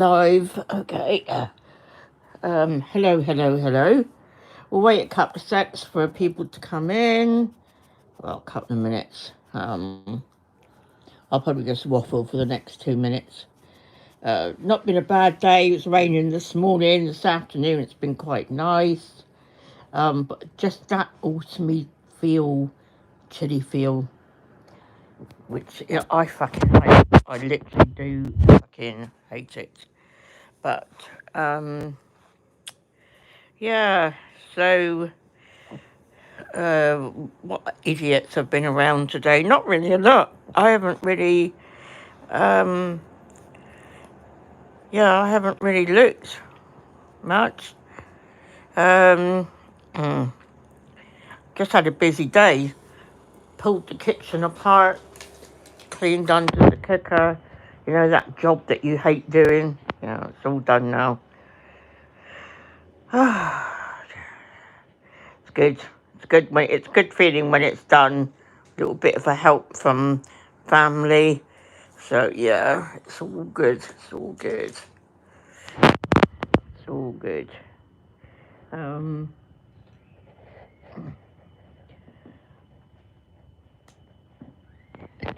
Live. Okay. Hello. We'll wait a couple of seconds for people to come in. Well, a couple of minutes. I'll probably just waffle for the next 2 minutes. Not been a bad day. It was raining this morning. This afternoon it's been quite nice. But just that autumny feel, chilly feel, which I fucking hate. I literally do fucking hate it. But yeah. So uh, what idiots have been around today? Not really a lot. I haven't really, um, I haven't really looked much. Um, mm, just had a busy day. Pulled the kitchen apart, cleaned under the cooker. You know, that job that you hate doing. It's all done now. It's good. It's good feeling when it's done. A little bit of a help from family. So yeah, it's all good. It's all good. It's all good. Um,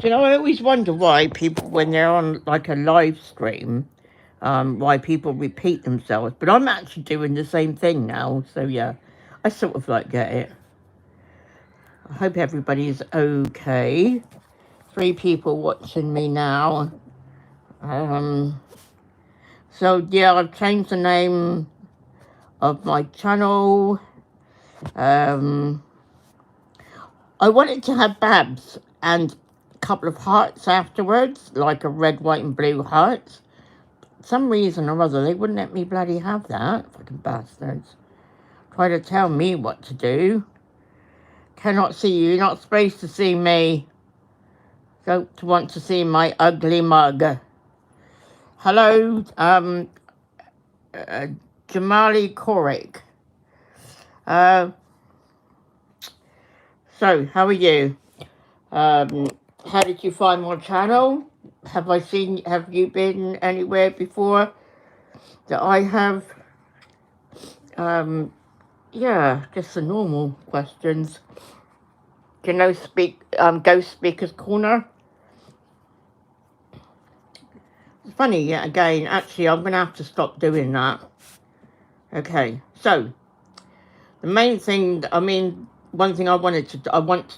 I always wonder why people, when they're on like a live stream, why people repeat themselves. But I'm actually doing the same thing now. So yeah, I sort of like get it. I hope everybody's okay. 3 people watching me now. So yeah, I've changed the name of my channel. I wanted to have Babs and a couple of hearts afterwards, like a red, white, and blue heart. For some reason or other, they wouldn't let me bloody have that. Fucking bastards. Try to tell me what to do. Cannot see you. You're not supposed to see me. Don't want to see my ugly mug. Hello, Jamali Korik. So, how are you? How did you find my channel? Have you been anywhere before that I have? Just the normal questions. Do you know Ghost Speaker's Corner? It's funny, yet again, actually, I'm going to have to stop doing that. Okay, so, the main thing, one thing I want to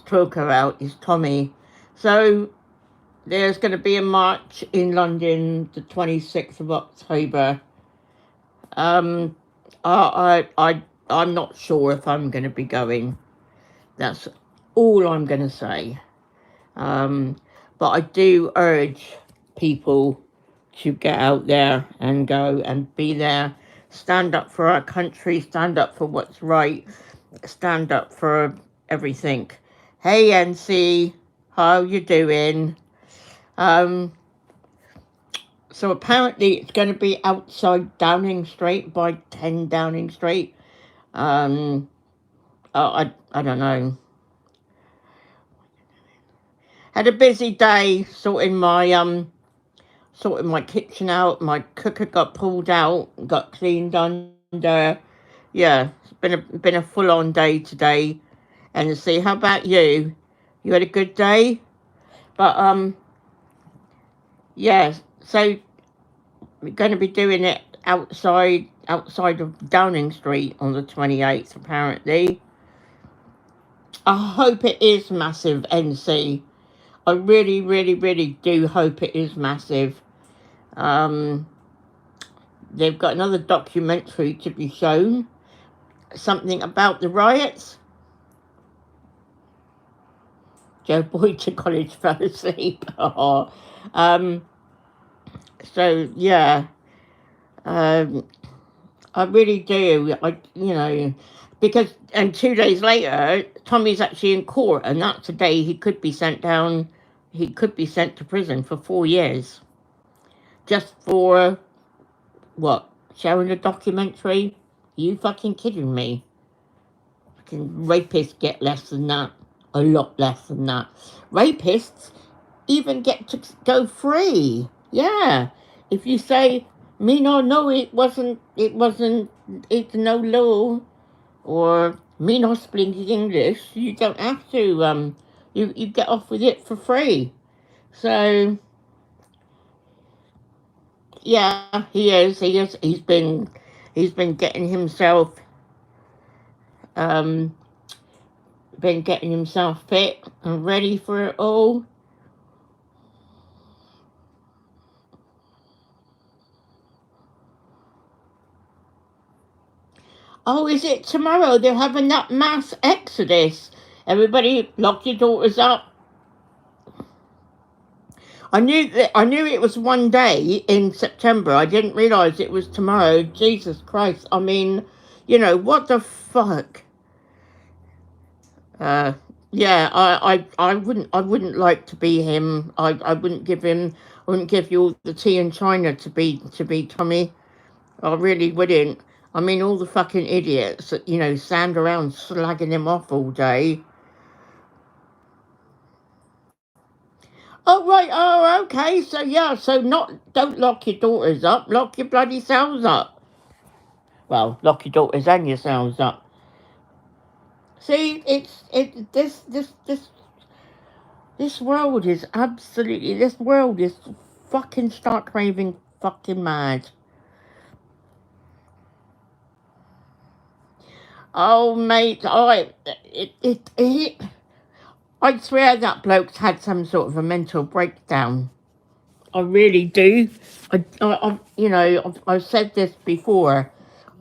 talk about is Tommy. So, there's going to be a march in London the 26th of October. I'm not sure if I'm going to be going. That's all I'm going to say. But I do urge people to get out there and go and be there. Stand up for our country. Stand up for what's right. Stand up for everything. Hey, NC, how you doing? So apparently it's going to be outside Downing Street by 10 Downing Street. I don't know. Had a busy day sorting my kitchen out. My cooker got pulled out, got cleaned under. Yeah, it's been a full on day today. And to see, how about you? You had a good day? But yeah. So we're going to be doing it outside of Downing Street on the 28th, apparently. I hope it is massive, NC. I really, really, really do hope it is massive. They've got another documentary to be shown. Something about the riots. Joe Boyd to college fell asleep. So, yeah. I really do. Because, and 2 days later, Tommy's actually in court, and that's the day he could be sent to prison for 4 years. Just for, what, showing a documentary? Are you fucking kidding me? Fucking rapists get less than that. A lot less than that. Rapists even get to go free. Yeah. If you say, Me no, it wasn't. It wasn't. It's no law. Or me not speaking English. You don't have to. You get off with it for free. So yeah, he is. He is. He's been getting himself. Um, been getting himself fit and ready for it all. Oh, is it tomorrow? They're having that mass exodus. Everybody, lock your daughters up. I knew it was one day in September. I didn't realise it was tomorrow. Jesus Christ! I mean, what the fuck? Uh, yeah, I wouldn't like to be him. I wouldn't give him. I wouldn't give you all the tea in China to be Tommy. I really wouldn't. I mean, all the fucking idiots that stand around slagging him off all day. Oh right. Oh okay. So yeah. So don't lock your daughters up. Lock your bloody selves up. Well, lock your daughters and yourselves up. See, this world is absolutely, this world is fucking stark raving fucking mad. Oh mate, I swear that bloke's had some sort of a mental breakdown. I really do. I've said this before.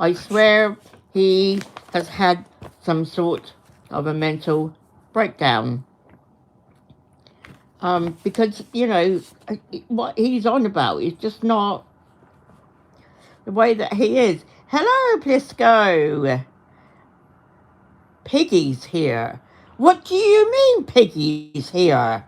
I swear he has had some sort of a mental breakdown. Because what he's on about is just not the way that he is. Hello, Plisco. Piggy's here. What do you mean, Piggy's here?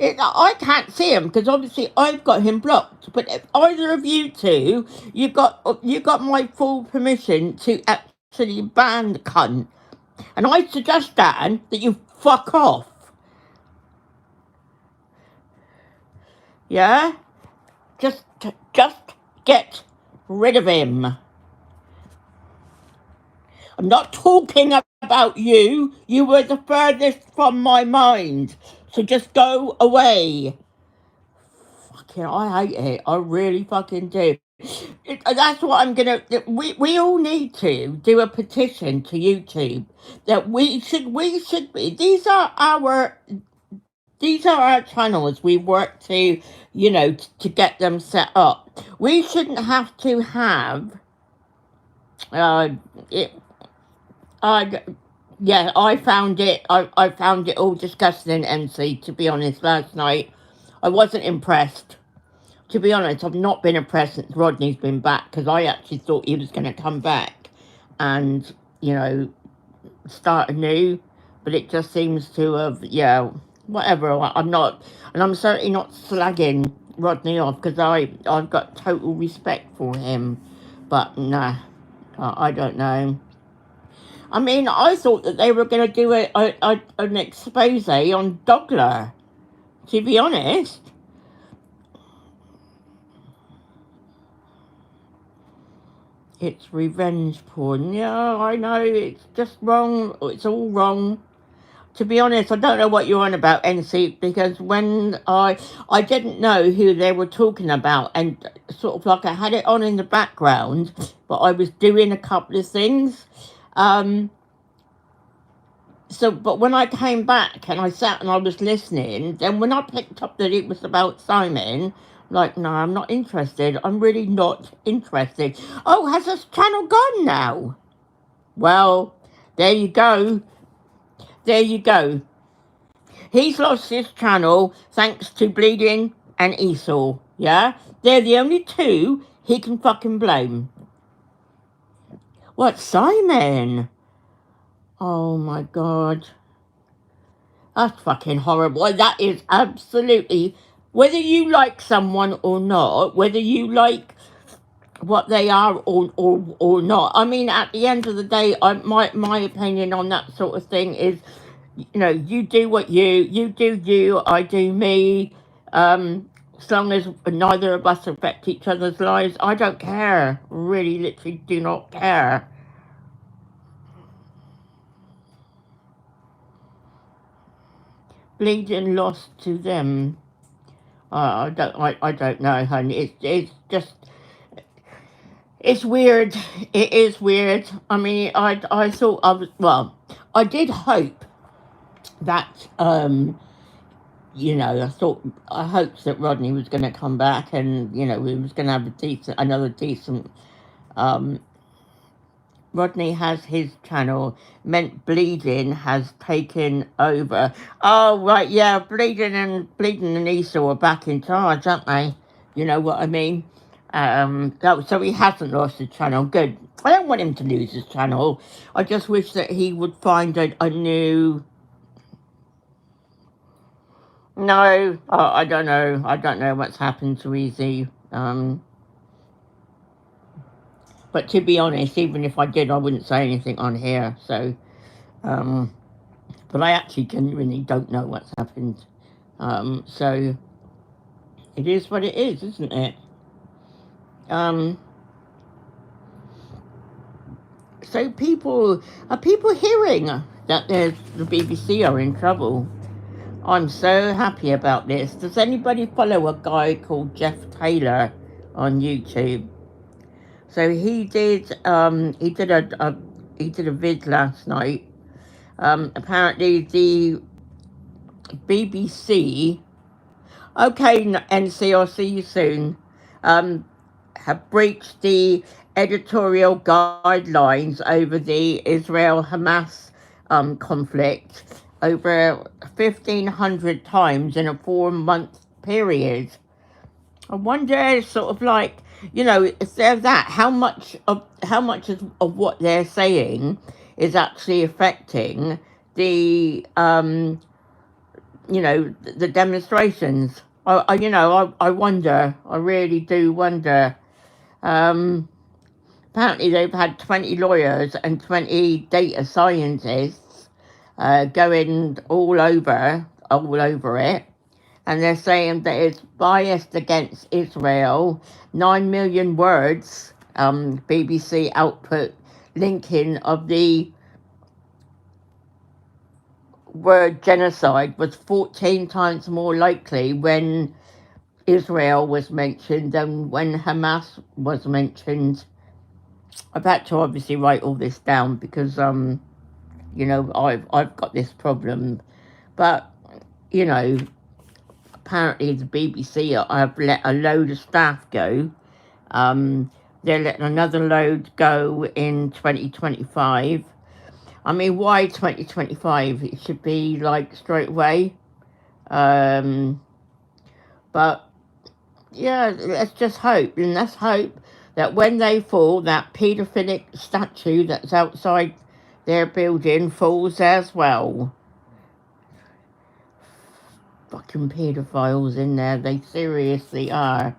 I can't see him because obviously I've got him blocked. But if either of you two, you got my full permission to actually ban the cunt. And I suggest, Dan, that you fuck off. Yeah, just get rid of him. I'm not talking about you. You were the furthest from my mind. So just go away. Fucking, I hate it. I really fucking do. That's what I'm gonna. We all need to do a petition to YouTube that we should be. These are our channels. We work to get them set up. We shouldn't have to have it. Yeah, I found it all disgusting in MC. To be honest, last night I wasn't impressed. To be honest, I've not been impressed since Rodney's been back because I actually thought he was going to come back and start anew, but it just seems to have, whatever. I'm not, and I'm certainly not slagging Rodney off because I've got total respect for him, but nah, I don't know. I mean, I thought that they were going to do an expose on Dogler, to be honest. It's revenge porn. Yeah, I know, it's just wrong. It's all wrong. To be honest, I don't know what you're on about, NC, because when I didn't know who they were talking about, and sort of like I had it on in the background, but I was doing a couple of things. But when I came back and I sat and I was listening, then when I picked up that it was about Simon, like, no, I'm not interested. I'm really not interested. Oh, has this channel gone now? Well, there you go. There you go. He's lost his channel thanks to Bleeding and Esau. Yeah? They're the only two he can fucking blame. What, Simon? Oh my god. That's fucking horrible. That is absolutely. Whether you like someone or not, whether you like what they are or not. I mean, at the end of the day, my opinion on that sort of thing is, you do what you do you, I do me. as long as neither of us affect each other's lives, I don't care. Really, literally do not care. Bleeding lost to them. I don't know, honey. It's just, it's weird. It is weird. I mean, I thought I did hope that, I hoped that Rodney was going to come back, and we was going to have another decent. Um, Rodney has his channel. Meant Bleeding has taken over. Oh right, yeah, Bleeding and Esau are back in charge, aren't they? You know what I mean? So he hasn't lost his channel. Good. I don't want him to lose his channel. I just wish that he would find a new. No, I don't know. I don't know what's happened to Easy. But to be honest, even if I did, I wouldn't say anything on here. So, but I actually genuinely don't know what's happened. So it is what it is, isn't it? So are people hearing that the BBC are in trouble? I'm so happy about this. Does anybody follow a guy called Jeff Taylor on YouTube? So he did a vid last night. Apparently the BBC, okay, NC, I'll see you soon, have breached the editorial guidelines over the Israel-Hamas conflict over 1,500 times in a 4-month period. I wonder, sort of like, if there's that, how much of what they're saying is actually affecting the the demonstrations. I wonder. I really do wonder. Apparently, they've had 20 lawyers and 20 data scientists going all over it. And they're saying that it's biased against Israel. 9 million words, BBC output linking of the word genocide was 14 times more likely when Israel was mentioned than when Hamas was mentioned. I've had to obviously write all this down because I've got this problem. But apparently the BBC have let a load of staff go. They're letting another load go in 2025. I mean, why 2025? It should be like straight away. But yeah, let's just hope. And let's hope that when they fall, that paedophilic statue that's outside their building falls as well. Fucking paedophiles in there, they seriously are.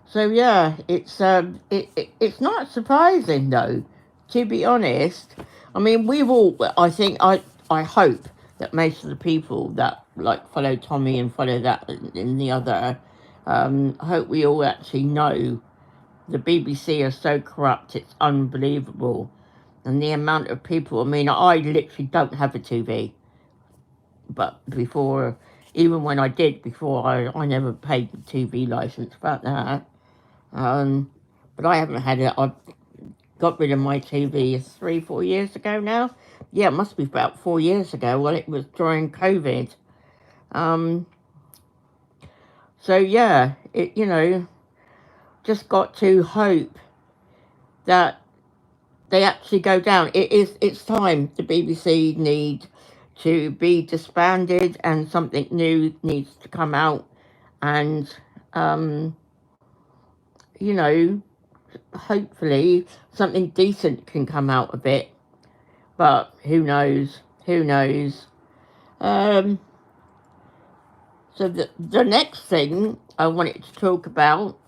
So yeah, it's not surprising though, to be honest. I mean, I hope that most of the people that like follow Tommy and follow that in the other, I hope we all actually know the BBC are so corrupt, it's unbelievable. And the amount of people, I mean, I literally don't have a TV. But before, even when I did before, I never paid the TV license about that. But I haven't had it. I got rid of my TV 3-4 years ago now. Yeah, it must be about 4 years ago. Well, it was during COVID. So yeah, just got to hope that they actually go down. It's time the BBC need to be disbanded and something new needs to come out, and hopefully something decent can come out of it. But who knows? So the next thing I wanted to talk about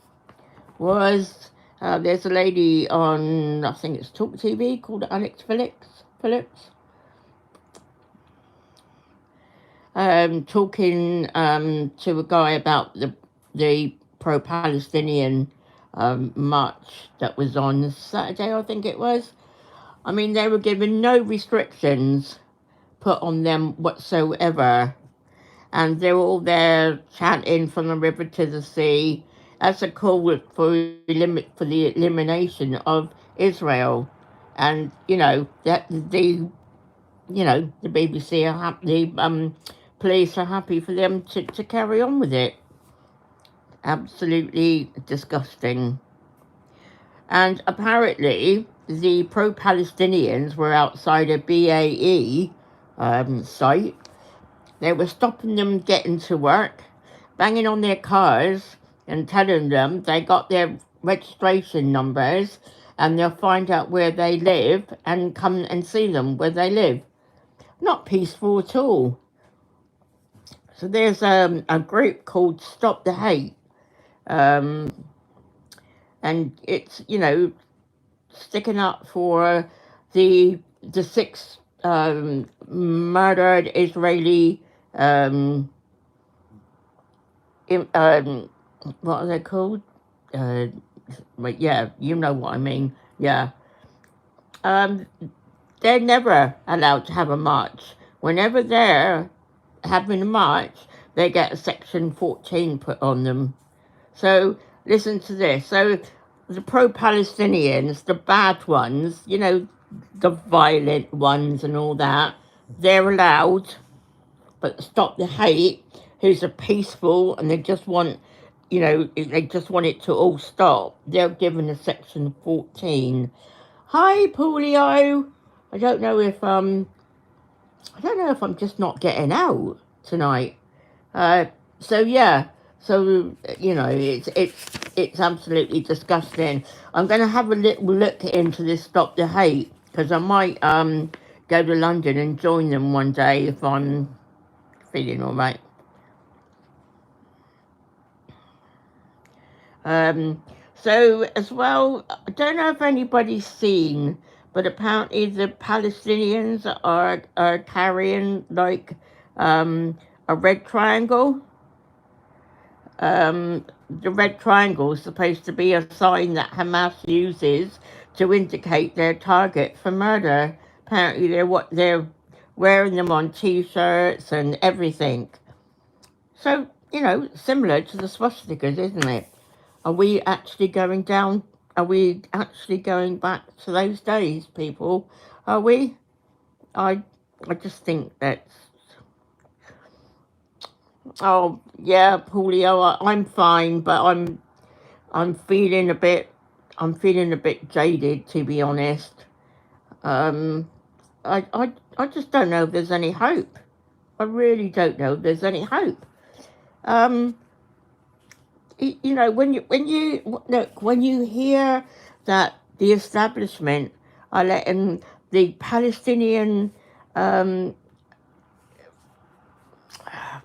was there's a lady on, I think it's Talk TV, called Alex Phillips. talking to a guy about the pro-Palestinian march that was on Saturday, I think it was. I mean, they were given no restrictions put on them whatsoever, and they were all there chanting from the river to the sea as a call for the elimination of Israel. And that the BBC are happy, police are happy for them to carry on with it. Absolutely disgusting. And apparently, the pro-Palestinians were outside a BAE site. They were stopping them getting to work, banging on their cars and telling them they got their registration numbers and they'll find out where they live and come and see them where they live. Not peaceful at all. So there's a group called Stop the Hate, and it's sticking up for the 6 murdered Israeli what are they called? But yeah, you know what I mean. Yeah. They're never allowed to have a march. Whenever they're having a march, they get a Section 14 put on them. So listen to this. So the pro-Palestinians, the bad ones, the violent ones and all that, they're allowed. But Stop the Hate, who's a peaceful and they just want it to all stop, they're given a Section 14. Hi, Paulio. I don't know if I'm just not getting out tonight. So yeah, it's absolutely disgusting. I'm going to have a little look into this Stop the Hate because I might go to London and join them one day if I'm feeling all right. So as well, I don't know if anybody's seen, but apparently the Palestinians are carrying like a red triangle. The red triangle is supposed to be a sign that Hamas uses to indicate their target for murder. Apparently they're wearing them on T-shirts and everything. So, similar to the swastikas, isn't it? Are we actually going down? Are we actually going back to those days, people? Are we? I just think that's... Oh, yeah, Paulio, I'm fine, but I'm feeling a bit jaded, to be honest. I just don't know if there's any hope. I really don't know if there's any hope. When you hear that the establishment are letting the Palestinian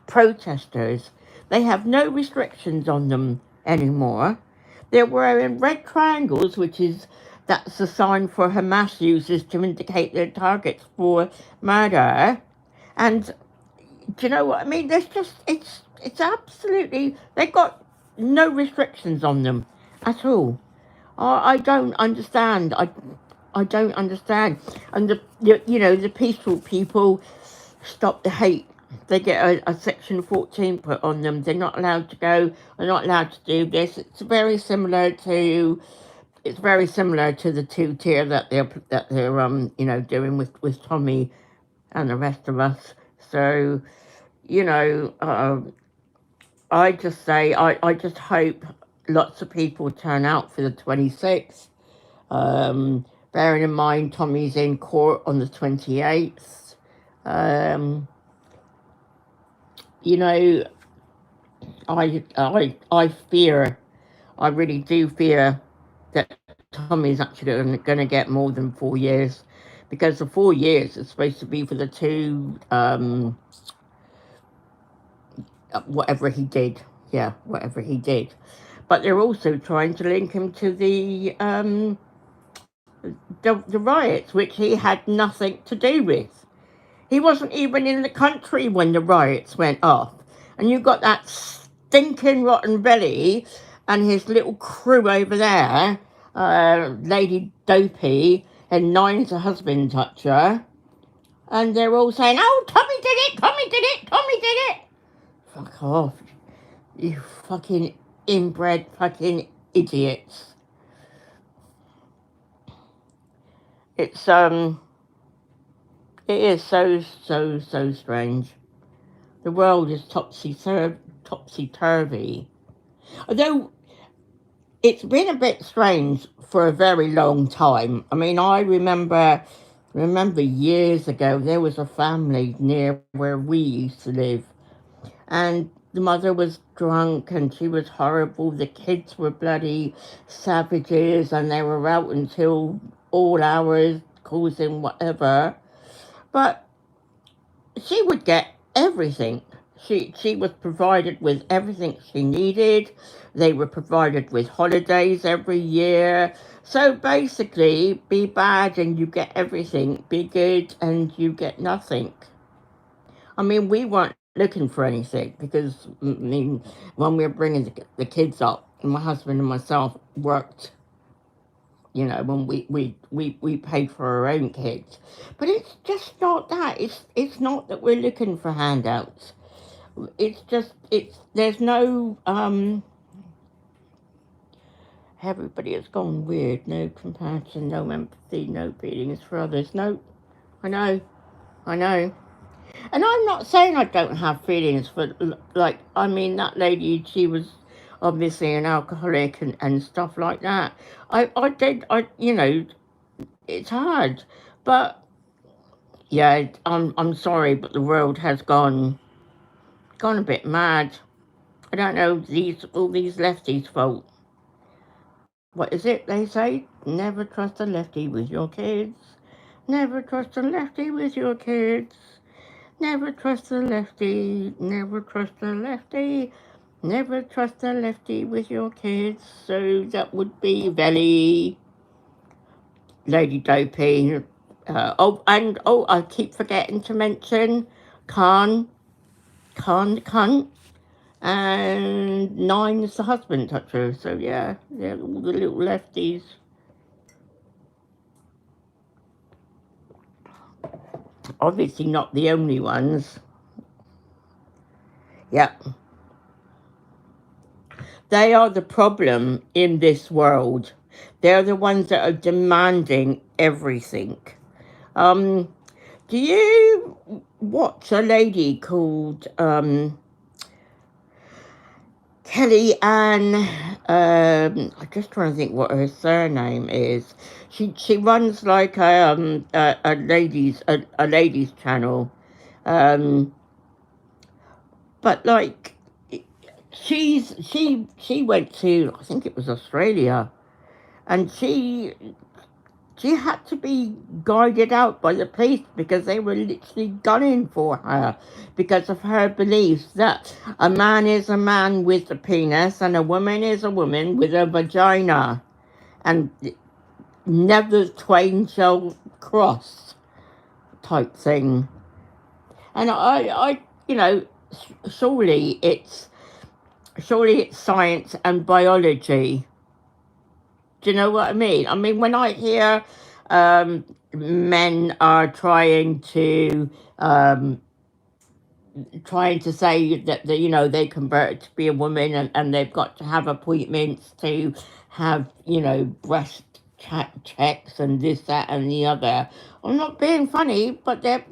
protesters, they have no restrictions on them anymore. They're wearing red triangles, that's a sign for Hamas uses to indicate their targets for murder. And do you know what I mean? There's just, it's absolutely, they've got no restrictions on them at all. I don't understand. I don't understand. And the peaceful people Stop the Hate. They get a Section 14 put on them. They're not allowed to go. They're not allowed to do this. It's very similar to the 2-tier that they're doing with Tommy and the rest of us. So, I just say I just hope lots of people turn out for the 26th. Bearing in mind Tommy's in court on the 28th. I fear, I really do fear that Tommy's actually going to get more than 4 years, because the 4 years is supposed to be for the 2, whatever he did. Yeah, whatever he did. But they're also trying to link him to the riots, which he had nothing to do with. He wasn't even in the country when the riots went off. And you got that stinking rotten belly and his little crew over there, Lady Dopey and Nine's a husband toucher. And they're all saying, oh, Tommy did it, Tommy did it, Tommy did it. Fuck off, you fucking inbred fucking idiots. It is so strange. The world is topsy-turvy. Although it's been a bit strange for a very long time. I mean, I remember years ago, there was a family near where we used to live. And the mother was drunk and she was horrible. The kids were bloody savages and they were out until all hours causing whatever. But she would get everything. She was provided with everything she needed. They were provided with holidays every year. So basically, be bad and you get everything. Be good and you get nothing. I mean, we weren't looking for anything because, I mean, when we were bringing the kids up, my husband and myself worked, you know, when we paid for our own kids. But it's just not that. It's not that we're looking for handouts. There's no, everybody has gone weird. No compassion, no empathy, no feelings for others. No, I know. And I'm not saying I don't have feelings for, like, I mean, that lady, she was obviously an alcoholic and stuff like that. You know, it's hard. But, yeah, I'm sorry, but the world has gone a bit mad. I don't know, all these lefties' fault. What is it they say? Never trust a lefty with your kids. Never trust a lefty with your kids. Never trust a lefty, never trust a lefty, never trust a lefty with your kids. So that would be Velly, Lady Dopey. I keep forgetting to mention Khan the cunt, and Nine's the husband toucher. So yeah, all the little lefties. Obviously not the only ones. Yep. They are the problem in this world. They're the ones that are demanding everything. Do you watch a lady called Kelly Ann? I'm just trying to think what her surname is. She runs like a ladies channel, but like she went to, I think it was Australia, and she had to be guided out by the police because they were literally gunning for her because of her beliefs that a man is a man with a penis and a woman is a woman with a vagina, and never twain shall cross type thing. And I you know, surely it's science and biology. Do you know what I mean? I mean, when I hear men are trying to say that they convert to be a woman and they've got to have appointments to have breast checks and this, that, and the other. I'm not being funny, but they're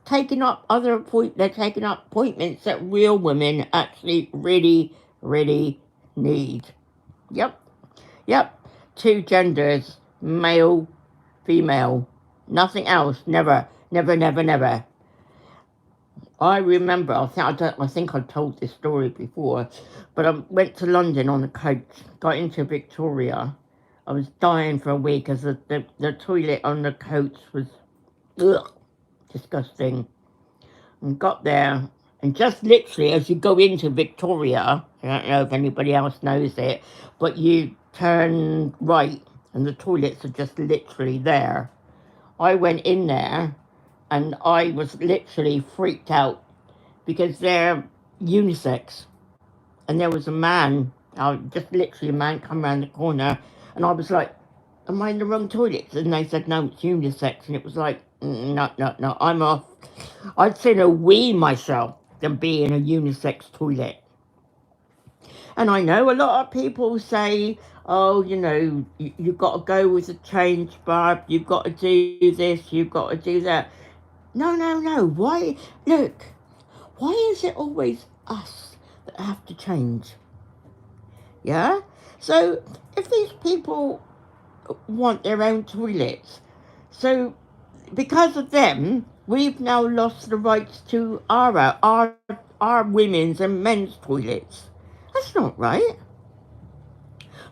taking up appointments that real women actually really need. Yep. 2 genders, male, female, nothing else. Never. I remember, I think I told this story before, but I went to London on a coach, got into Victoria. I was dying for a week because the toilet on the coach was disgusting. And got there, and just literally as you go into Victoria, I don't know if anybody else knows it, but you turn right and the toilets are just literally there. I went in there and I was literally freaked out because they're unisex. And there was a man, just literally a man come around the corner, and I was like, am I in the wrong toilets? And they said, no, it's unisex. And it was like, no, no, no, I'm off. I'd sooner wee myself than be in a unisex toilet. And I know a lot of people say, oh, you've got to go with the change, Barb, you've got to do this, you've got to do that. No, no, no. Why? Look, why is it always us that have to change? Yeah? So if these people want their own toilets, so because of them, we've now lost the rights to our women's and men's toilets. That's not right.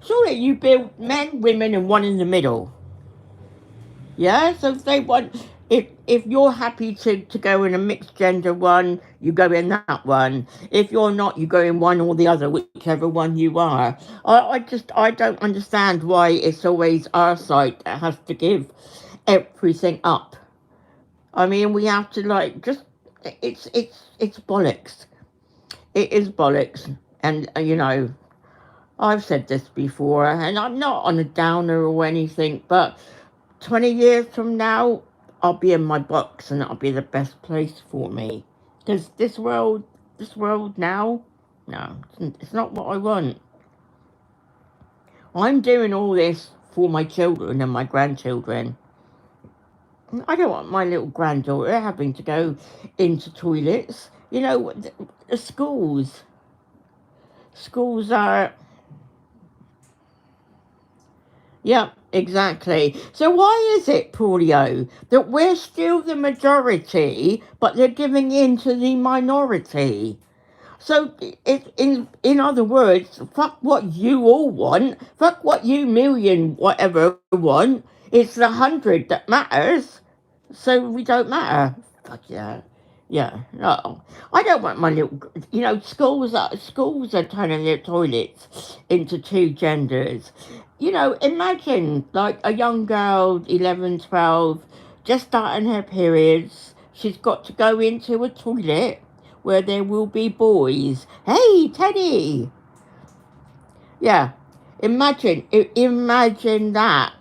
Surely you build men, women, and one in the middle. Yeah, so if they want, if you're happy to go in a mixed gender one, you go in that one. If you're not, you go in one or the other, whichever one you are. I don't understand why it's always our side that has to give everything up. I mean, we have to it's bollocks. It is bollocks, and I've said this before, and I'm not on a downer or anything, but 20 years from now, I'll be in my box and that'll be the best place for me. Because this world now, no, it's not what I want. I'm doing all this for my children and my grandchildren. I don't want my little granddaughter having to go into toilets. The schools are... Yeah, exactly. So why is it, Paulio, that we're still the majority, but they're giving in to the minority? So, in other words, fuck what you all want, fuck what you million whatever want, it's the 100 that matters, so we don't matter. Fuck yeah. Yeah, no. I don't want my little, schools are turning their toilets into two genders. Imagine like a young girl, 11, 12, just starting her periods. She's got to go into a toilet where there will be boys. Hey, Teddy! Yeah, imagine that.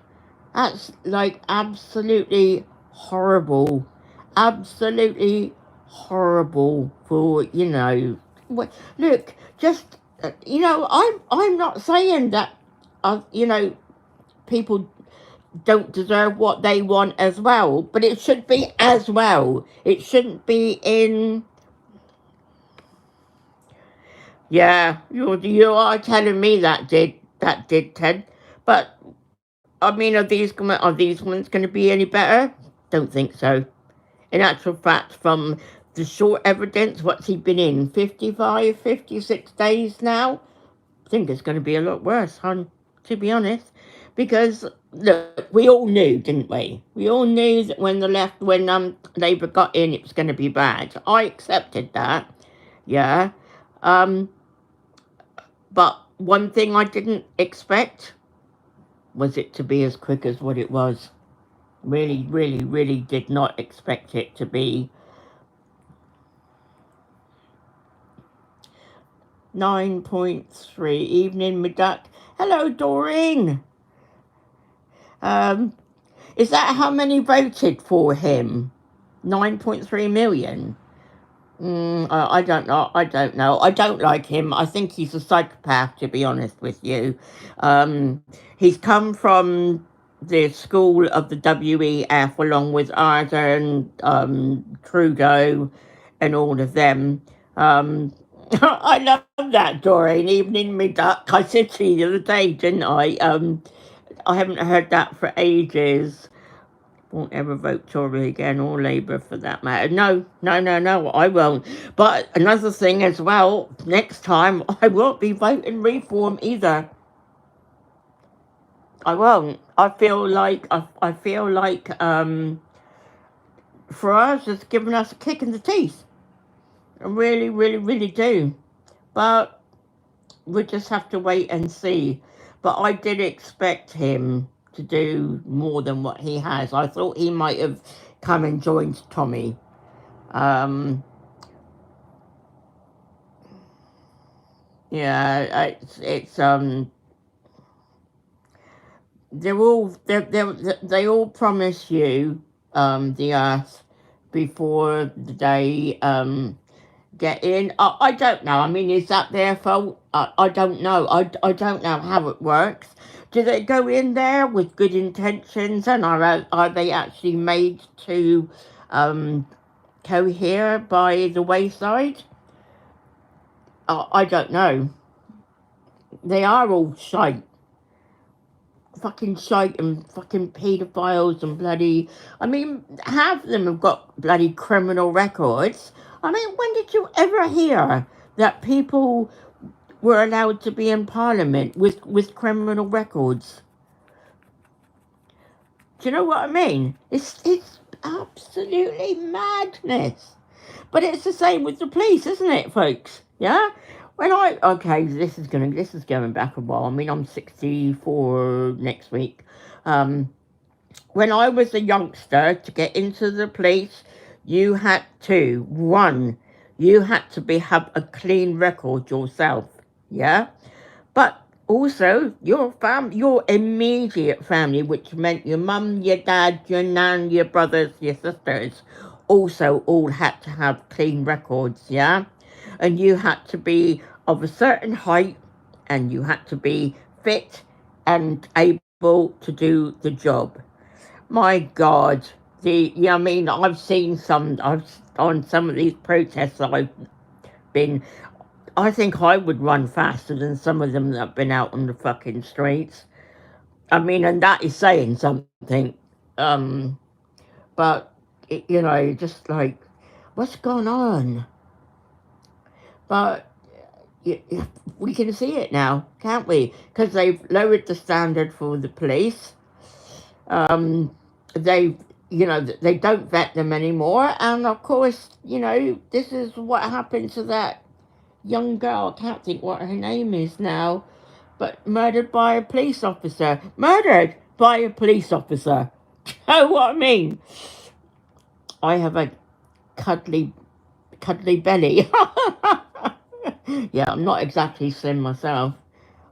That's like absolutely horrible. Absolutely horrible for, look, just, I'm not saying that, people don't deserve what they want as well, but it should be as well. It shouldn't be in... Yeah, you are telling me that did, Ted. But, I mean, are these ones going to be any better? Don't think so. In actual fact, from the short evidence, what's he been in, 55, 56 days now? I think it's going to be a lot worse, hon, to be honest. Because, look, we all knew, didn't we? We all knew that when Labour got in, it was going to be bad. I accepted that, yeah. But one thing I didn't expect was it to be as quick as what it was. Really, really, really did not expect it to be. 9.3. Evening, my duck. Hello, Doreen. Is that how many voted for him? 9.3 million? I don't know. I don't like him. I think he's a psychopath, to be honest with you. He's come from the school of the WEF along with Ardern, Trudeau, and all of them. I love that, Doreen. Evening, me duck. I said to you the other day, didn't I? I haven't heard that for ages. Won't ever vote Tory again, or Labour for that matter. No, I won't. But another thing as well, next time I won't be voting Reform either. I won't. I feel like for us, it's given us a kick in the teeth. I really, really, really do. But we just have to wait and see. But I did expect him to do more than what he has. I thought he might have come and joined Tommy. Yeah, it's they all promise you the earth before they get in. I don't know. I mean, is that their fault? I don't know. I don't know how it works. Do they go in there with good intentions, and are they actually made to cohere by the wayside? I don't know. They are all shite. Fucking shite and fucking paedophiles and bloody... I mean, half of them have got bloody criminal records. I mean, when did you ever hear that people were allowed to be in Parliament with criminal records? Do you know what I mean? It's absolutely madness. But it's the same with the police, isn't it, folks? Yeah? This is going back a while. I mean, I'm 64 next week. When I was a youngster, to get into the police, you had to have a clean record yourself. Yeah? But also your immediate family, which meant your mum, your dad, your nan, your brothers, your sisters, also all had to have clean records, yeah? And you had to be of a certain height, and you had to be fit and able to do the job. My God, I mean, on some of these protests I've been, I think I would run faster than some of them that have been out on the fucking streets. I mean, and that is saying something. But, just like, what's going on? But we can see it now, can't we? Because they've lowered the standard for the police. They don't vet them anymore. And, of course, this is what happened to that young girl. I can't think what her name is now. But murdered by a police officer. Murdered by a police officer. You know what I mean? I have a cuddly belly. Yeah, I'm not exactly slim myself.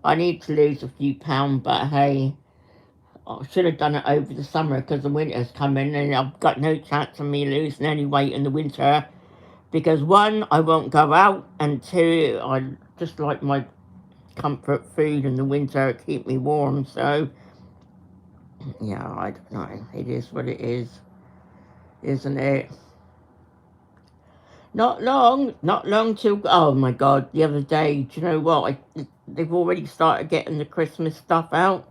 I need to lose a few pounds, but hey, I should have done it over the summer because the winter's coming and I've got no chance of me losing any weight in the winter. Because one, I won't go out, and two, I just like my comfort food in the winter, keep me warm. So yeah, I don't know, it is what it is, isn't it? Not long till, oh my God, the other day, do you know what, they've already started getting the Christmas stuff out,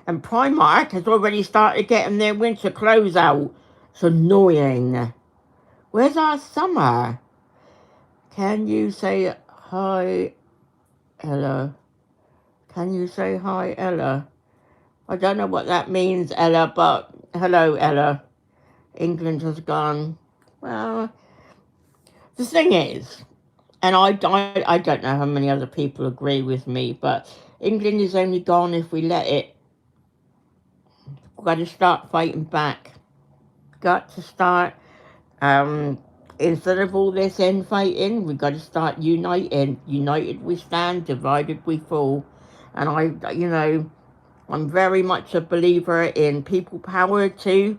and Primark has already started getting their winter clothes out. It's annoying. Where's our summer? Can you say hi, Ella? Can you say hi, Ella? I don't know what that means, Ella, but hello, Ella. England has gone. Well, the thing is, and I don't know how many other people agree with me, but England is only gone if we let it. We've got to start fighting back. Got to start, instead of all this infighting, we've got to start uniting. United we stand, divided we fall. And I'm very much a believer in people power too.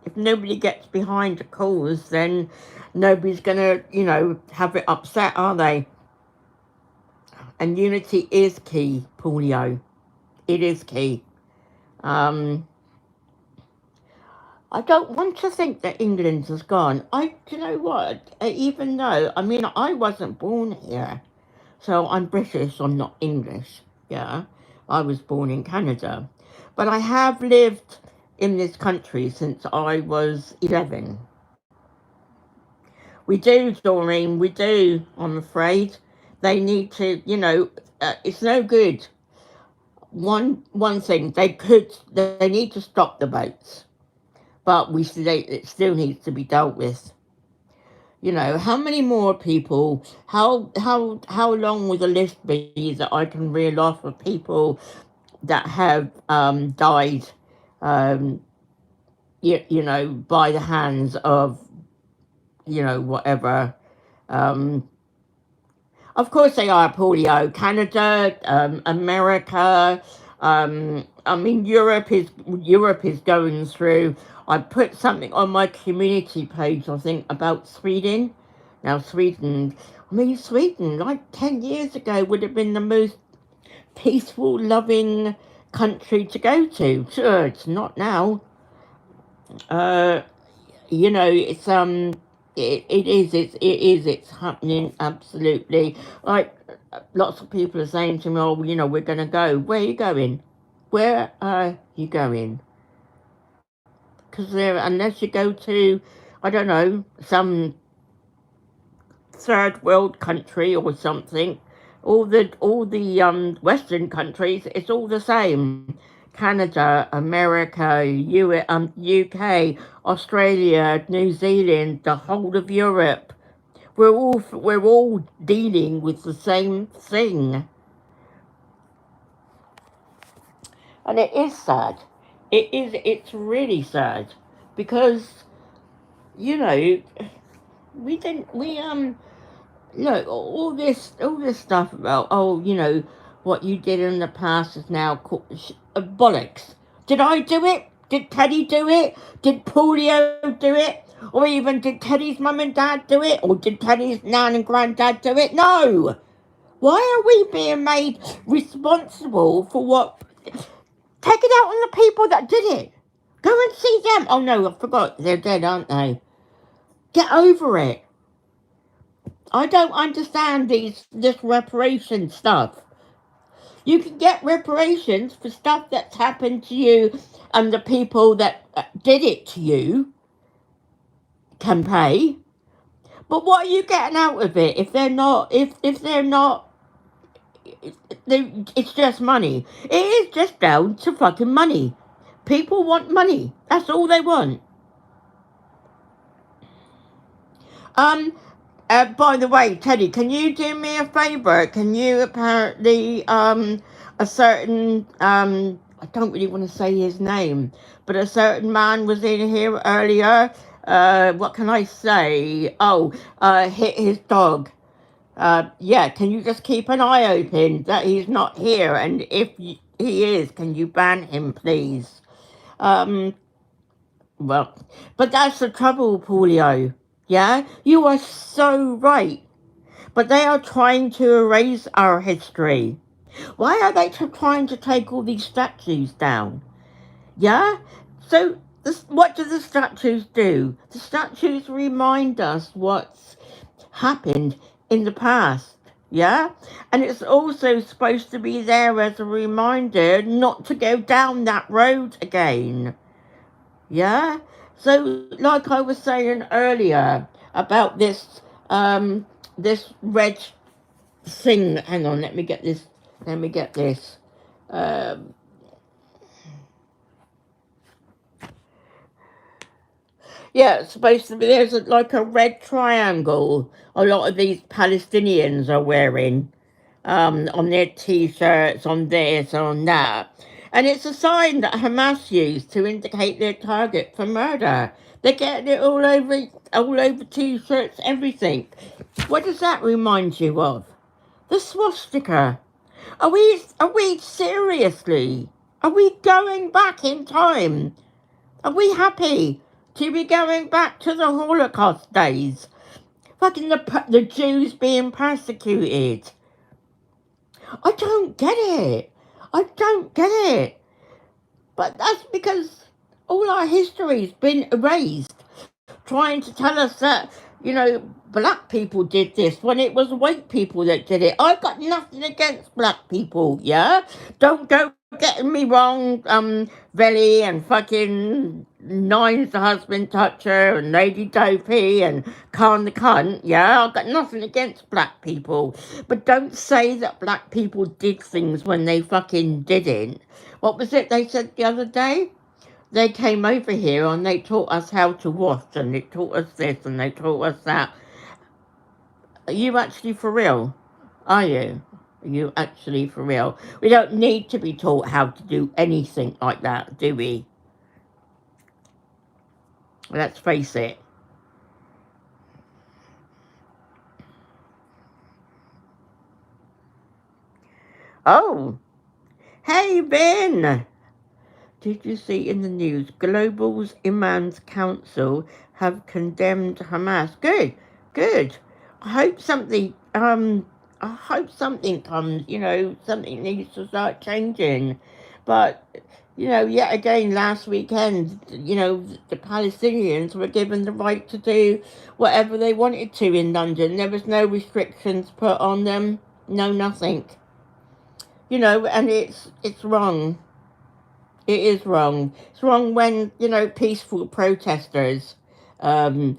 If nobody gets behind the cause, then nobody's going to, have it upset, are they? And unity is key, Paulio. It is key. I don't want to think that England has gone. Do you know what? Even though, I mean, I wasn't born here. So I'm British, I'm not English. Yeah. I was born in Canada. But I have lived in this country since I was 11. We do, Doreen, we do, I'm afraid. They need to, it's no good. One thing, they need to stop the boats. But it still needs to be dealt with. How many more people, how long will the list be that I can reel off of people that have died you know, by the hands of, you know, whatever. Um, of course they are, Paulio. Canada, America. I mean, Europe is going through. I put something on my community page, I think, about Sweden. Now, Sweden, I mean, Sweden, like 10 years ago, would have been the most peaceful, loving country to go to. Sure, it's not now. Uh, you know, it's happening absolutely. Like, lots of people are saying to me, oh, you know, we're going to go. Where are you going? Where are you going? Because unless you go to, I don't know, some third world country or something, all the Western countries, it's all the same. Canada, America, UK, Australia, New Zealand, the whole of Europe. We're all dealing with the same thing, and it is sad. It's really sad because, you know, we look, all this stuff about, oh, you know, what you did in the past is now bollocks. Did I do it? Did Teddy do it? Did Paulio do it? Or even did Teddy's mum and dad do it? Or did Teddy's nan and granddad do it? No! Why are we being made responsible for what? Take it out on the people that did it. Go and see them. Oh no, I forgot. They're dead, aren't they? Get over it. I don't understand this reparation stuff. You can get reparations for stuff that's happened to you, and the people that did it to you can pay. But what are you getting out of it if they're not? If they're not, it's just money. It is just down to fucking money. People want money. That's all they want. By the way, Teddy, can you do me a favour? Can you apparently, a certain, I don't really want to say his name, but a certain man was in here earlier. What can I say? Oh, hit his dog. Yeah, can you just keep an eye open that he's not here? And if he is, can you ban him, please? Um, well, but that's the trouble, Paulio. Yeah, you are so right. But they are trying to erase our history. Why are they trying to take all these statues down? Yeah? So, what do the statues do? The statues remind us what's happened in the past. Yeah? And it's also supposed to be there as a reminder not to go down that road again. Yeah? So, like I was saying earlier about this red thing. Hang on, let me get this. Let me get this. Um, yeah, it's supposed to be. There's like a red triangle. A lot of these Palestinians are wearing on their T-shirts, on this, on that, and it's a sign that Hamas used to indicate their target for murder. They're getting it all over T-shirts, everything. What does that remind you of? The swastika. Are we seriously? Are we going back in time? Are we happy to be going back to the Holocaust days? Fucking the Jews being persecuted. I don't get it. I don't get it. But that's because all our history's been erased, trying to tell us that, you know, black people did this when it was white people that did it. I've got nothing against black people, yeah? Don't go getting me wrong, Velly and fucking Nines the husband toucher and Lady Dopey and Khan the cunt, yeah? I've got nothing against black people. But don't say that black people did things when they fucking didn't. What was it they said the other day? They came over here and they taught us how to wash and they taught us this and they taught us that. Are you actually for real? Are you? Are you actually for real? We don't need to be taught how to do anything like that, do we? Let's face it. Oh, hey Ben! Did you see in the news, Global's Imams Council have condemned Hamas? Good, good. I hope something, I hope something comes, something needs to start changing. But, yet again, last weekend, the Palestinians were given the right to do whatever they wanted to in London. There was no restrictions put on them, no nothing. And it's wrong. It is wrong. It's wrong when, peaceful protesters aren't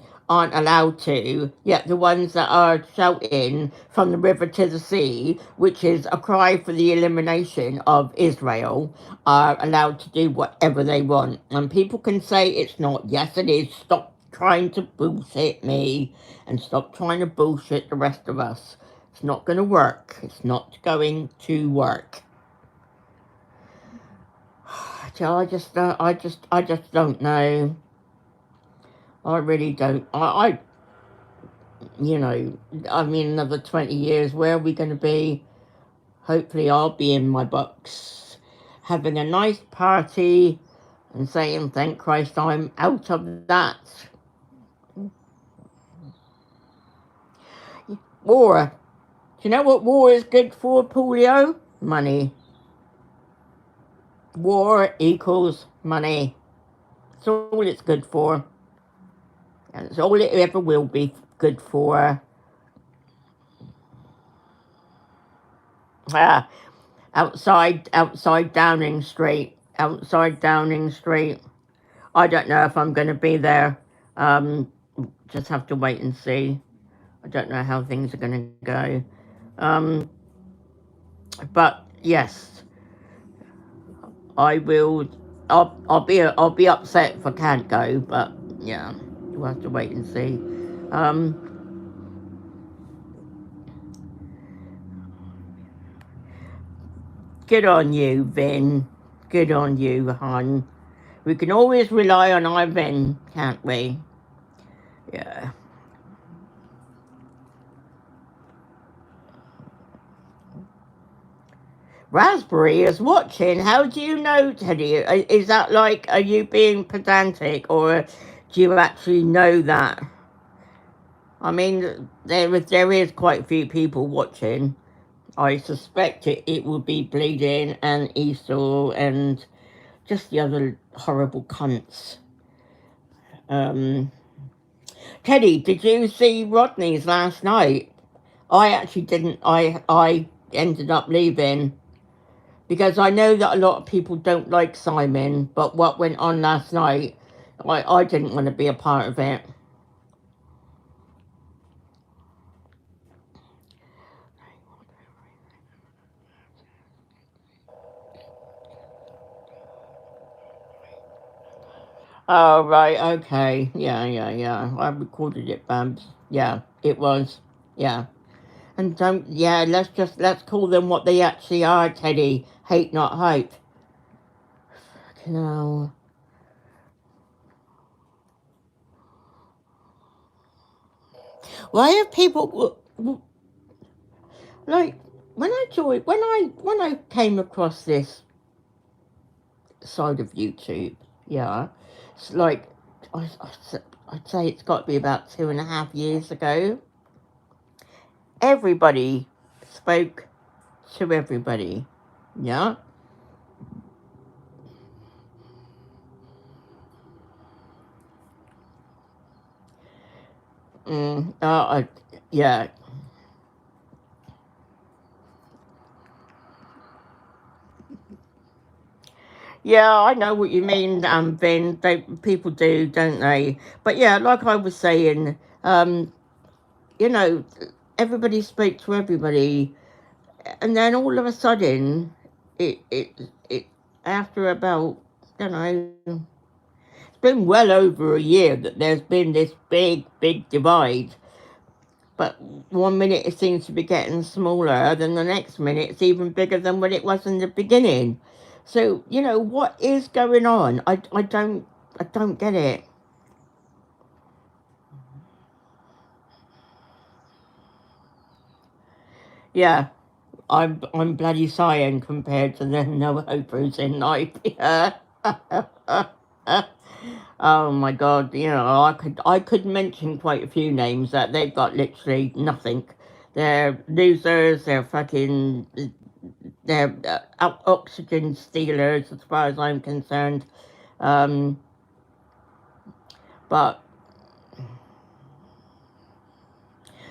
allowed to, yet the ones that are shouting from the river to the sea, which is a cry for the elimination of Israel, are allowed to do whatever they want. And people can say it's not. Yes, it is. Stop trying to bullshit me and stop trying to bullshit the rest of us. It's not going to work. It's not going to work. So I just don't know. I really don't. Another 20 years, where are we going to be? Hopefully I'll be in my box, having a nice party and saying, thank Christ I'm out of that. War. Do you know what war is good for, Paulio? Money. War equals money. That's all it's good for. And it's all it ever will be good for. Outside Downing Street. Outside Downing Street. I don't know if I'm going to be there. Just have to wait and see. I don't know how things are going to go. But yes, I will. I'll be upset if I can't go. But yeah, we'll have to wait and see. Good on you, Vin. Good on you, hon. We can always rely on our Vin, can't we? Yeah. Raspberry is watching. How do you know, Teddy? Is that like, are you being pedantic, or do you actually know that? I mean, there is quite a few people watching. I suspect it will be Bleeding and Esau and just the other horrible cunts. Teddy, did you see Rodney's last night? I actually didn't. I ended up leaving because I know that a lot of people don't like Simon, but what went on last night, I didn't want to be a part of it. Oh, right, okay. Yeah. I recorded it, Babs. Yeah, it was. Yeah. And let's call them what they actually are, Teddy. Hate, not hype. Fucking hell. Why have people like when I came across this side of YouTube? Yeah, it's like I'd say it's got to be about 2.5 years ago. Everybody spoke to everybody. Yeah. Yeah. Yeah, I know what you mean, Vin. People do, don't they? But yeah, like I was saying, you know, everybody spoke to everybody, and then all of a sudden, it after about, I don't know, it's been well over a year that there's been this big divide. But one minute it seems to be getting smaller, then the next minute it's even bigger than what it was in the beginning. So, what is going on? I don't get it. Yeah, I'm bloody sighing compared to the no hopers in life. Yeah. Oh my God, you know, I could mention quite a few names that they've got literally nothing. They're losers. They're oxygen stealers, as far as I'm concerned. Um, but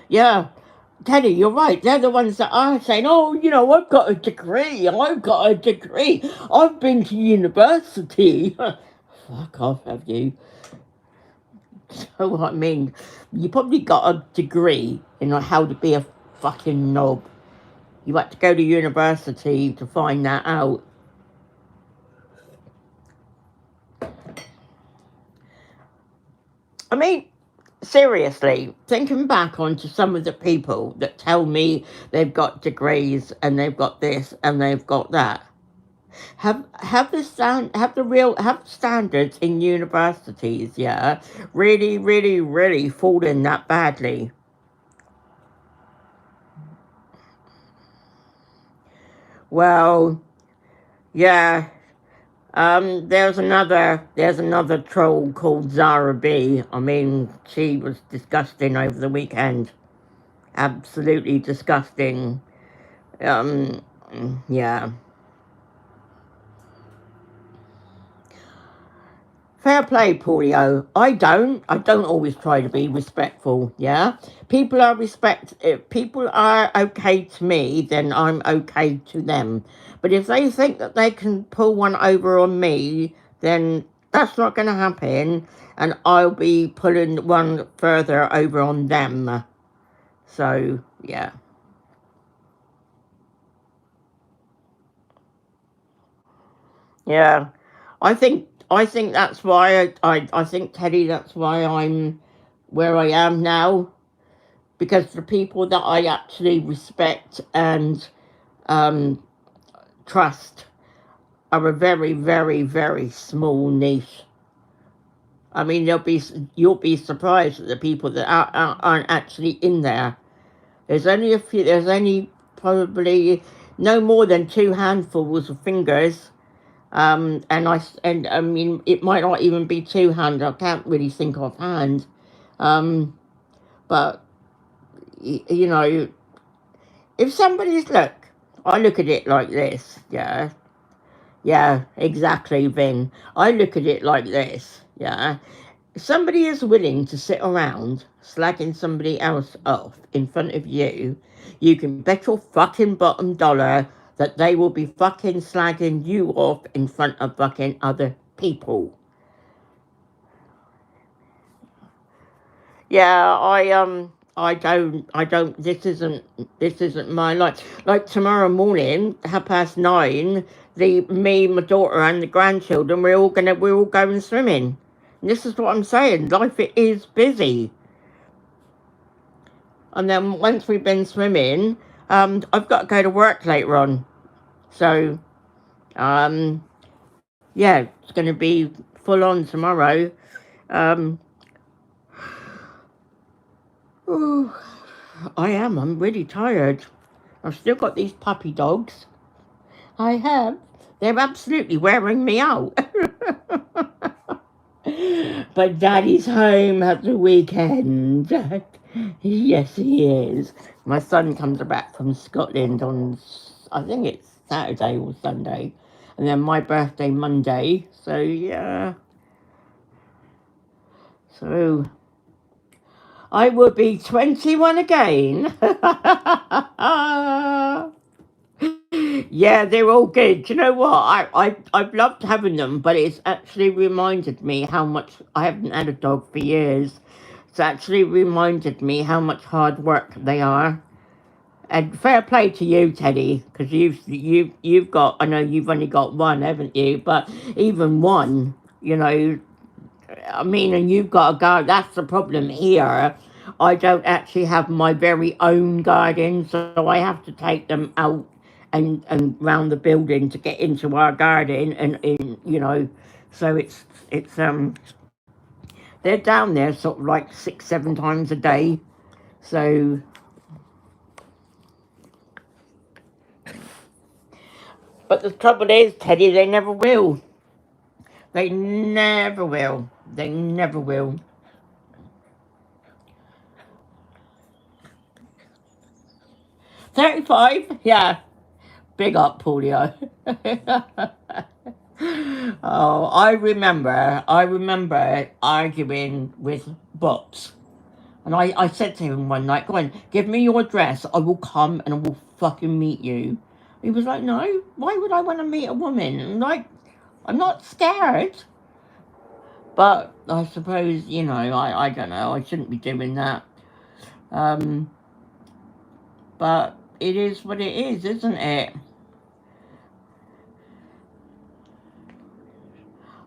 yeah, Teddy, you're right. They're the ones that are saying, "Oh, you know, I've got a degree. I've got a degree. I've been to university." Fuck off, have you? So I mean, you probably got a degree in how to be a fucking knob. You had to go to university to find that out. I mean, seriously, thinking back onto some of the people that tell me they've got degrees and they've got this and they've got that. Have standards in universities, yeah, really, really, really fallen that badly. Well, yeah. There's another troll called Zara B. I mean, she was disgusting over the weekend. Absolutely disgusting. Um, yeah. Fair play, Paulio. I don't always try to be respectful, yeah? If people are okay to me, then I'm okay to them. But if they think that they can pull one over on me, then that's not going to happen, and I'll be pulling one further over on them. So, yeah. Yeah. I think that's why I think, Teddy, that's why I'm where I am now, because the people that I actually respect and um, trust are a very, very, very small niche. I mean, you'll be surprised at the people that aren't actually in there. There's only a few. There's only probably no more than two handfuls of fingers. And I mean, it might not even be two hands. I can't really think offhand. Um, but you know, if somebody's I look at it like this, yeah, yeah, exactly, Vin. I look at it like this, yeah. If somebody is willing to sit around slagging somebody else off in front of you, you can bet your fucking bottom dollar that they will be fucking slagging you off in front of fucking other people. Yeah, I don't. This isn't my life. Like tomorrow morning, 9:30, me, my daughter, and the grandchildren, we're all going swimming. And this is what I'm saying. Life it is busy, and then once we've been swimming, I've got to go to work later on. So, um, yeah, it's going to be full on tomorrow. Um, ooh, I am. I'm really tired. I've still got these puppy dogs. I have. They're absolutely wearing me out. But Daddy's home at the weekend. Yes, he is. My son comes back from Scotland on, I think it's Saturday or Sunday. And then my birthday Monday. So, yeah. So, I will be 21 again. Yeah, they're all good. Do you know what? I've loved having them, but it's actually reminded me how much I haven't had a dog for years. It's actually reminded me how much hard work they are. And fair play to you, Teddy, because you've got. I know you've only got one, haven't you? But even one, I mean, and you've got a garden. That's the problem here. I don't actually have my very own garden, so I have to take them out and round the building to get into our garden, and so it's they're down there sort of like 6, 7 times a day. So But the trouble is, Teddy, they never will. They never will. They never will. $35? Yeah. Big up, Paulio. Oh, I remember arguing with Bots. And I said to him one night, go on, give me your address. I will come and I will fucking meet you. He was like, no, why would I want to meet a woman? And like, I'm not scared. But I suppose, you know, I don't know, I shouldn't be doing that. But it is what it is, isn't it?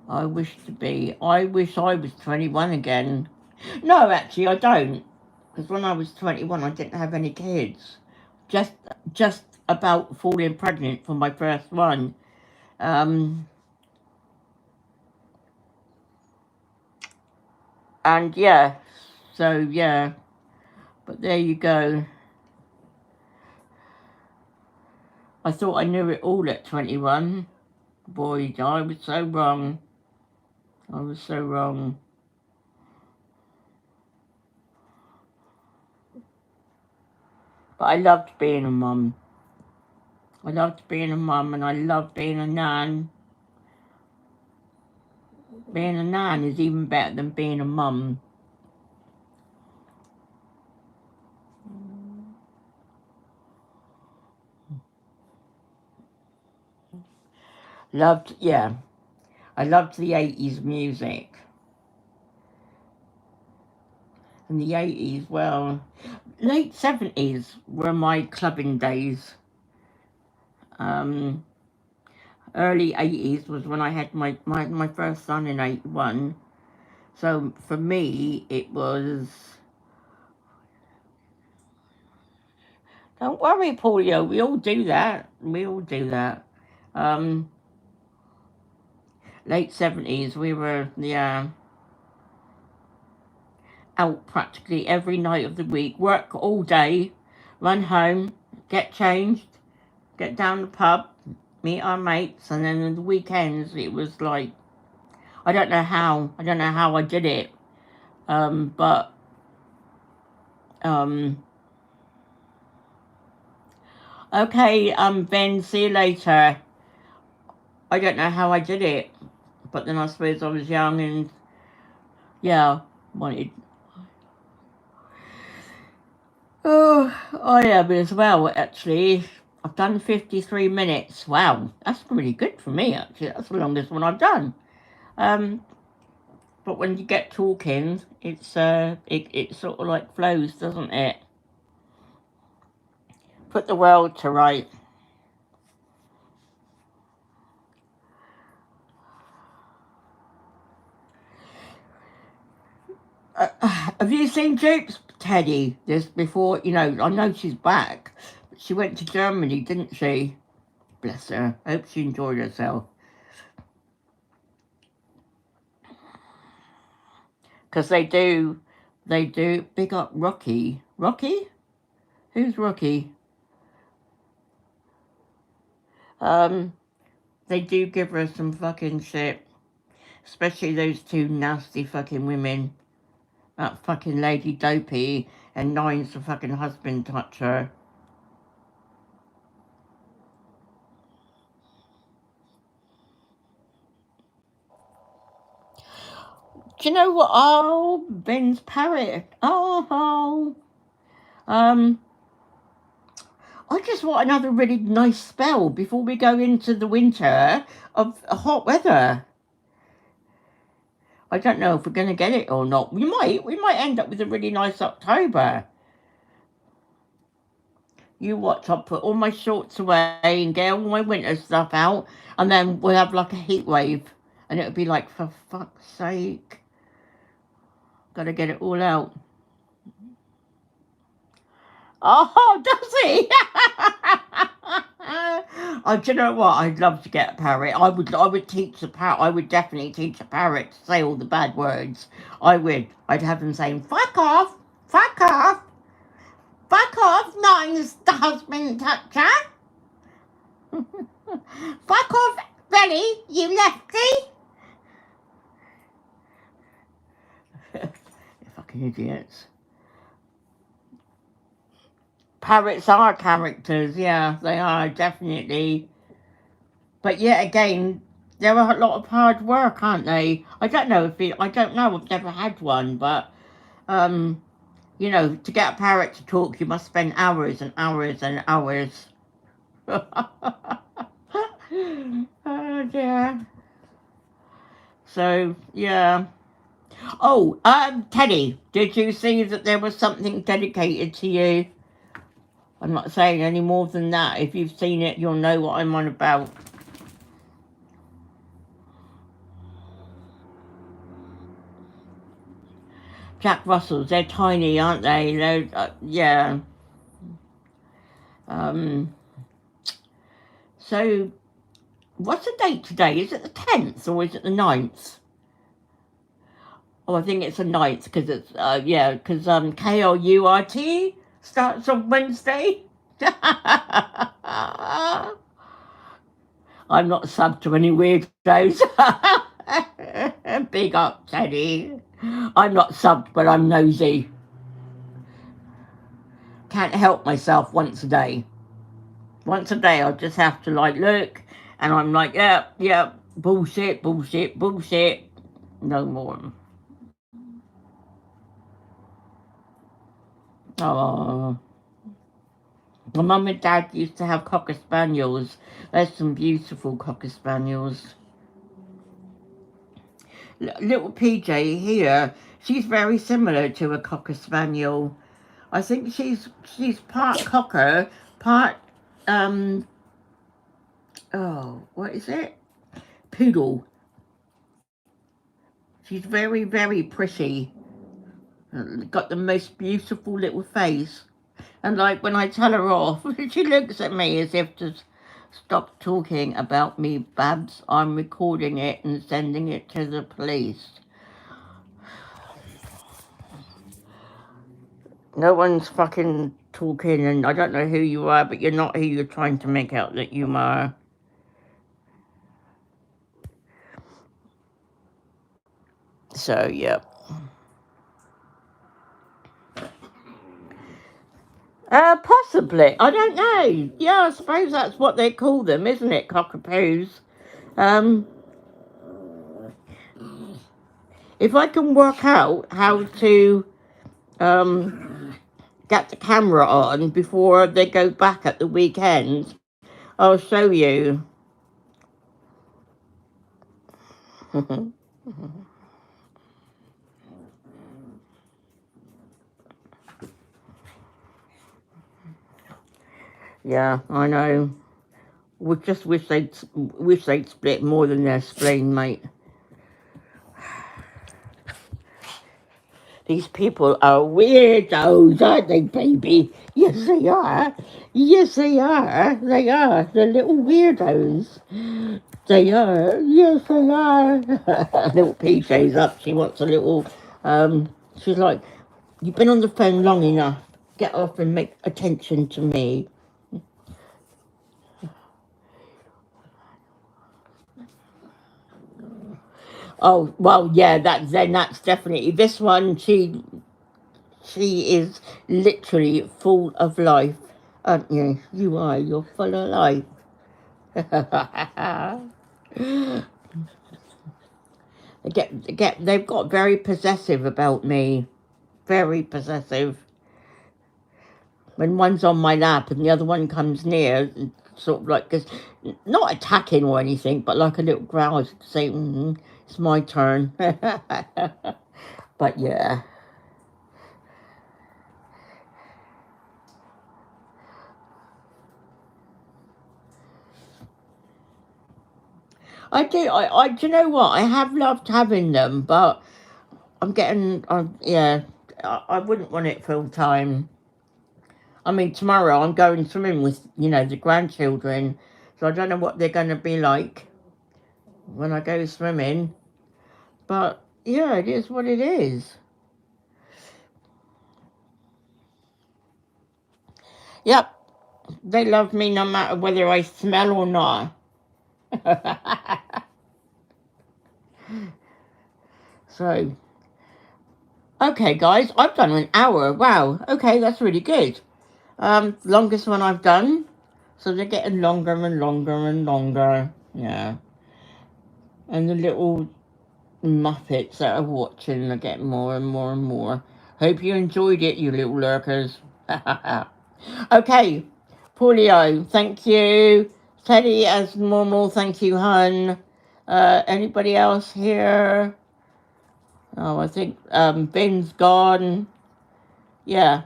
I wish I was 21 again. No, actually, I don't. Because when I was 21, I didn't have any kids. Just about falling pregnant for my first one. And yeah, so yeah. But there you go. I thought I knew it all at 21. Boy, I was so wrong. I was so wrong. But I loved being a mum. I loved being a mum and I loved being a nan. Being a nan is even better than being a mum. Loved, yeah. I loved the 80s music. In the 80s, well, late 70s were my clubbing days. Early 80s was when I had my first son in 81. So for me, it was... Don't worry, Paulio, we all do that. We all do that. Late 70s, we were, yeah, out practically every night of the week, work all day, run home, get changed, get down the pub, meet our mates, and then on the weekends it was like, I don't know how I did it, but okay, Ben, see you later. I don't know how I did it, but then I suppose I was young and, yeah, wanted... Oh, I am as well, actually. I've done 53 minutes. Wow, that's really good for me, actually. That's the longest one I've done. But when you get talking, it's it sort of like flows, doesn't it? Put the world to right. Have you seen Jupes, Teddy? This before, you know, I know she's back. But she went to Germany, didn't she? Bless her. I hope she enjoyed herself. Because they do, big up Rocky. Rocky? Who's Rocky? They do give her some fucking shit. Especially those two nasty fucking women. That fucking Lady Dopey and Nine's the fucking husband touch her. Do you know what? Oh, Ben's parrot. Oh. I just want another really nice spell before we go into the winter of hot weather. I don't know if we're going to get it or not. We might end up with a really nice October. You watch, I'll put all my shorts away and get all my winter stuff out, and then we'll have like a heat wave, and it'll be like, for fuck's sake, gotta get it all out. Oh, does he? Oh, do you know what? I'd love to get a parrot. I would teach a parrot. I would definitely teach a parrot to say all the bad words. I would. I'd have them saying, fuck off, fuck off, fuck off, Nine's the husband toucher. Fuck off, Benny, you lefty! Fucking idiots. Parrots are characters, yeah, they are, definitely. But yet again, they're a lot of hard work, aren't they? I don't know, I've never had one, but, you know, to get a parrot to talk, you must spend hours and hours and hours. Oh dear. So, yeah. Oh, Teddy, did you see that there was something dedicated to you? I'm not saying any more than that. If you've seen it, you'll know what I'm on about. Jack Russells, they're tiny, aren't they? They're, yeah. So, what's the date today? Is it the 10th or is it the 9th? Oh, I think it's the 9th because it's, yeah, because KLURT starts on Wednesday. I'm not subbed to any weirdos. Big up, Teddy. I'm not subbed, but I'm nosy. Can't help myself once a day. Once a day, I just have to, like, look, and I'm like, yeah, bullshit, bullshit, bullshit. No more. Oh. My mum and dad used to have Cocker Spaniels. There's some beautiful Cocker Spaniels. Little PJ here, she's very similar to a Cocker Spaniel. I think she's part Cocker, part, oh, what is it? Poodle. She's very, very pretty. Got the most beautiful little face. And like when I tell her off, she looks at me as if to stop talking about me, Babs. I'm recording it and sending it to the police. No one's fucking talking, and I don't know who you are, but you're not who you're trying to make out that you are. So, yeah. Possibly. I don't know. Yeah, I suppose that's what they call them, isn't it? Cockapoos. If I can work out how to get the camera on before they go back at the weekend, I'll show you. Yeah, I know. We just wish they'd split more than they're splitting, mate. These people are weirdos, aren't they, baby? Yes, they are. Yes, they are. They are. They're little weirdos. They are. Yes, they are. Little PJ's up. She wants a little, she's like, you've been on the phone long enough. Get off and make attention to me. Oh, well, yeah, that's definitely, this one, she is literally full of life, aren't you? You are, you're full of life. They've got very possessive about me. Very possessive. When one's on my lap and the other one comes near, sort of like, 'cause not attacking or anything, but like a little growl to say, it's my turn. But yeah. I do. Do you know what? I have loved having them, but I'm getting. Yeah, I wouldn't want it full time. I mean, tomorrow I'm going swimming with the grandchildren, so I don't know what they're going to be like when I go swimming. But yeah, it is what it is. Yep, they love me no matter whether I smell or not. So, okay, guys, I've done an hour. Wow. Okay, that's really good. Longest one I've done. So they're getting longer and longer and longer. Yeah. And the little Muppets that are watching are getting more and more and more. Hope you enjoyed it, you little lurkers. Okay, Paulio, thank you. Teddy, as normal, thank you, hun. Anybody else here? Oh, I think Ben's gone. Yeah.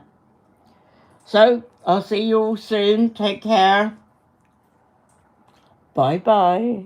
So, I'll see you all soon. Take care. Bye-bye.